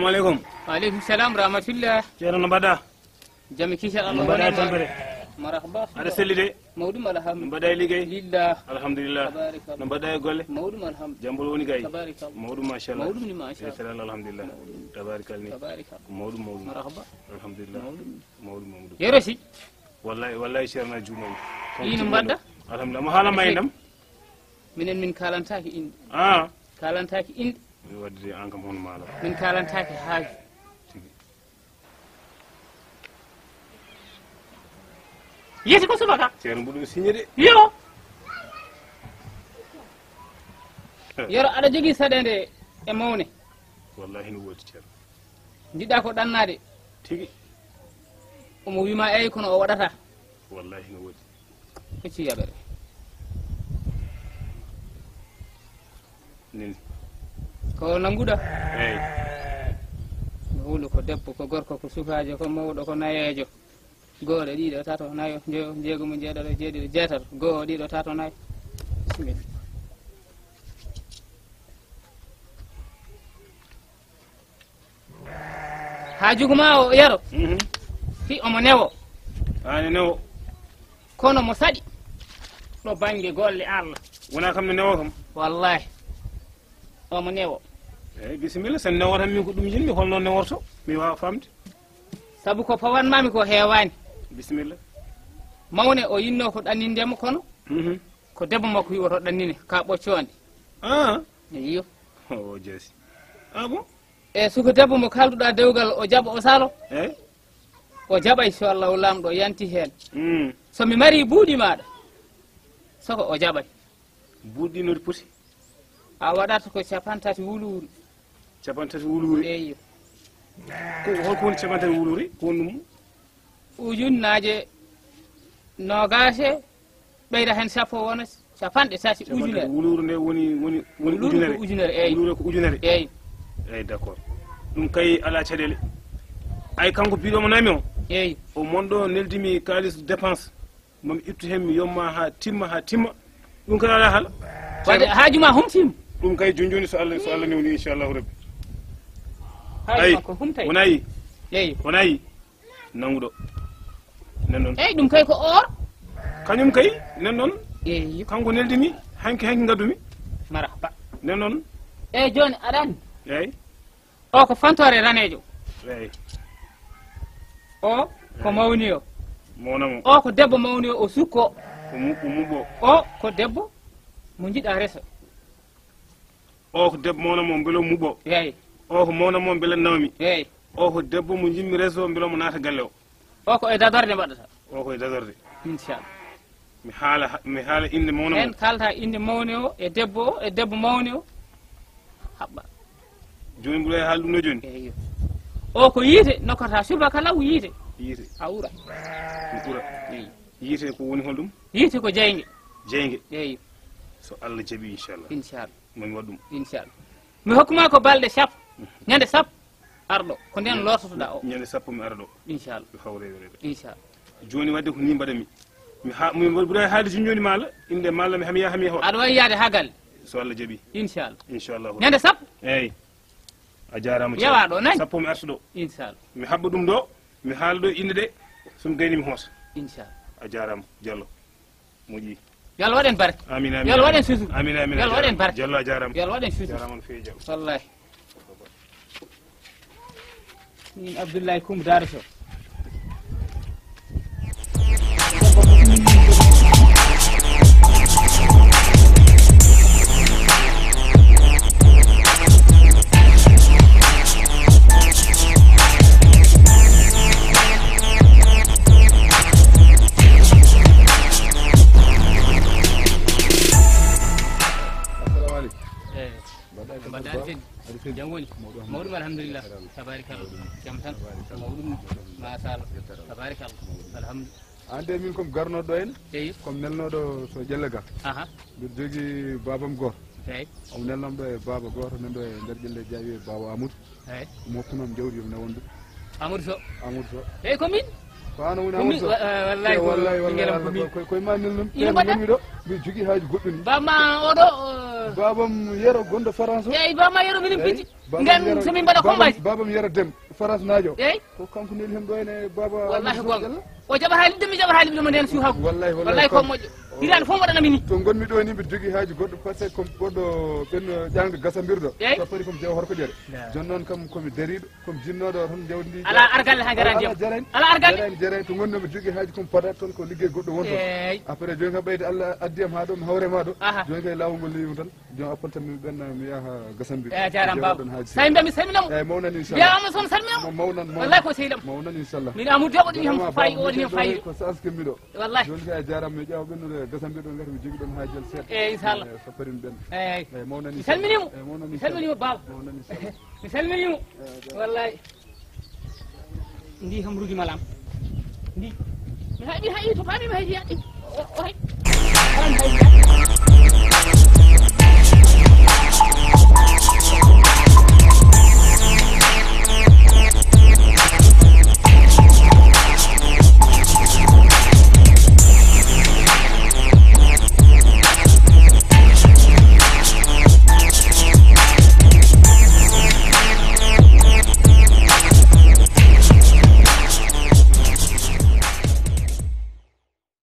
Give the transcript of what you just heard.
assalamu alaikum. Alaikum salam rahmatullah. Ceerno no mbaɗɗa? Jami kisa Allah mbaɗɗa tampere. Marhaba. Aɗa selli de? Mawɗum alhamdulillah. No mbaɗɗa e liggey? Lillah. Alhamdulillah. No mbaɗɗa e golle? Mawɗum alhamdulillah. Jambol woni kay? Tabarikalla. Mawɗum machallah. Mawɗum ni machallah. Salaam alhamdulillah. Tabarikalla ni. Tabarikalla. Mawɗum. Marhaba. Alhamdulillah. Mawɗum. Yerosi. Wallahi Ceerno juumayi. Ino mbaɗɗa? Alhamdulillah mo haala may ndam? Minen min kalantaki inde. Kalantaki inde. Mi wadde an kam hono maala. Min kalantaki haaju. Yesi ko subaka. Ceerno mbuɗo signé de. Yo. Yero aɗa jogii saɗende e mawne. Wallahi no woodi Ceerno. Jiɗɗa ko ɗannade. Tigi. Omo wima eyi kono o waɗata. Wallahi no woodi. Hecci yaɓere. Nini. Ko nanguɗa? Eyi. Mi huulu ko debbo ko gorko ko sukaajo ko mawɗo ko nayeejo. Go'o ɗiɗo tato nayo jeegom jeeɗiɗo jeeɗiɗo jeetato go'o ɗiɗo tato nayo. Bisimilla. Haaju ma o yaro. Fi omo newo. Ani newo. Kono mo saɗi ɗo bange golle Allah. Wona kam ne newo kam. Wallahi. Omo newo. Eyi bisimilla sen newo tan min ko ɗum yinmi holno neworto mi wawa famde. Sabu ko pawanmami ko heewani. Bisimilla. Mawne o yinno ko ɗannindemo kono. Ko debbo makko wi'oto ɗannine ka ɓoccoonde. Iyo. O jeesi. Bon. E suko debbo mo kalduɗa dewgal o jaɓa o salo. Eyi. O jaɓa inchallahu lamɗo yanti hen. So mi mari buuɗi maɗa soko o jaɓay. Buuɗi noti poti? A waɗata ko 50 wuluuri. 50 wuluuri? Eyi. Ko holko woni 50 wuluuri? Ko woni ɗum? Ujunnaje nogase ɓeyda hen sappo wona 50 ujunere. Wuluuru nde woni ujunere. Ujunere eyi. Wuluuru ko ujunere. Eyi. Eyi d'accord. Ɗum kay ala caɗele. Ay kanko biɗomo nami o. Eyi. O monɗo neldimi kalis dépense. Mami ittu hen mi yomma ha timma. Ɗum kay ala haala. Wadde haaju ma humtima. Ɗum kay joni so Allah newni inchallahu rabbi. Haaju makko humtay. Wona yi. Eyi. Wona yi. Nanguɗo. Nen noon. Eyi ɗum kay ko or. Kañum kay nen noon. Eyi. Kanko neldimi hanki gaddumi. Marhaba. Nen noon. Eyi joni aɗa andi. Eyi. O ko fantore ranejo. Eyi. O ko mawni o. Mawnamo. O ko debbo mawni o sukko. O muɓɓo. O ko debbo mo jiɗa resa. O ko debbo mawnamo beelo muɓɓo. Eyi. O ko mawnamo beele nawmi. Eyi. O ko debbo mo jimmi reso beelo mo naata galle o. O ko e dadorde mbaɗata. O ko e dadorde. Inchallah. Mi haala inde mawnamo. En kalta inde mawni o e debbo mawni o haɓɓa. Joni mbuɗo e haala ɗum no joni. Eyi. O ko yiite nokkata subaka law yiite. Yiite. A ura. Mi ɓura. Eyi. Yiite ko woni holɗum? Yiite ko jeyge. Jeyge. Eyi. So Allah jaaɓi inchallah. Inchallah. Mami waɗ ɗum. Inchallah. Mi hokkuma ko balɗe sappo. Ñande sappo arɗo ko nden lortotoɗa o. Ñande sappo mi ara ɗo. Inchallah. Mi hawrede. Inchallah. Joni wadde ko ni mbaɗami. Mi ɓuura haalde joni maala inde maala hami yaha aɗa wawi yaade ha galle. So Allah jaaɓi. Inchallah. Ñande sappo. Eyi. A jarama yewa ɗo nani sappo mi arta ɗo inchallah mi habba ɗum ɗo mi haala ɗo inde ɗe somi gayni mi hoota inchallah a jarama Diallo moƴƴi yo Allah waɗen barke amin yo Allah waɗen suudu amin yo Allah waɗen barke Diallo a jarama yo Allah waɗen suudu jarama no feewi Diallo wallahi min Abdoullahi Coumba Daara Sow jangoni mawɗum alhamdulillah tabarikallah jam tan mawɗum machallah tabarikallah alhamdulillah ande min kom garnoɗo ɗo en eyi comme nelnoɗo so jellegal mbiɗa jogui babam goto eyi omo nelnam ɗo e baba goto nan ɗo e nder ƴelle Diawi baba Amadou eyi omo hokkunam jawdi yomi newon ɗum Amadou Sow eyi ko min ko an woni Amadou Sow wallahi koye ma nelnum gonmi ɗo mbiɗa jogui haaju goɗɗo ni bamma oɗo babam yero gondo France eyyi bama yero minen picci ngam somin mbaɗa combaji babam yero dem France naajo eyyi ko kanko neli hen ɗo ene baba wallahi gonga o jaɓat haalide mi jaɓat haalide mo nden suuhago wallahi ko moƴƴo hirande fof mbaɗanami ni to gonmi ɗo ni mbiɗa jogui haaji goɗɗo par ce que comme goɗɗo ɓenno ƴangde gasambirɗo so paari komi jeewa horkoƴere joni noon kam komi dariɗo komi jinnoɗo tan jawdi ndi ala argalle ha jarani jam ala argalle jarani to gonnomi jogui haaji komi padat toon ko liggey goɗɗo wonto après joni kam ɓeyde Allah addiyam ha ɗo mi hawrema ɗo joni kay lawol ngol lewimi tan joni appal tan mi ɓenna mi yaha gasambirɗo jarama baba sayi mbiyami salminamo eyyi mawnan inchallah mbiyama son salminamo mawnan wallahi ko sehilam mawnan inchallah min amadou deɓo ɗum hen fayi oɗum hen fayi ko saskimi ɗo wallahi joni kay a jarama mi ƴeewa ɓennude gasambirɗo gati mi jogui ɗon haajel seeɗa eyyi inchallah so paari mi ɓenna eyyi mawnan mi salminimo mawnan mi salminimo baba mawnan inchallah mi salminimo wallahi ndi kam rudimalam ndi mi haɓi hayi to paamima haydi yaɗɗi o hay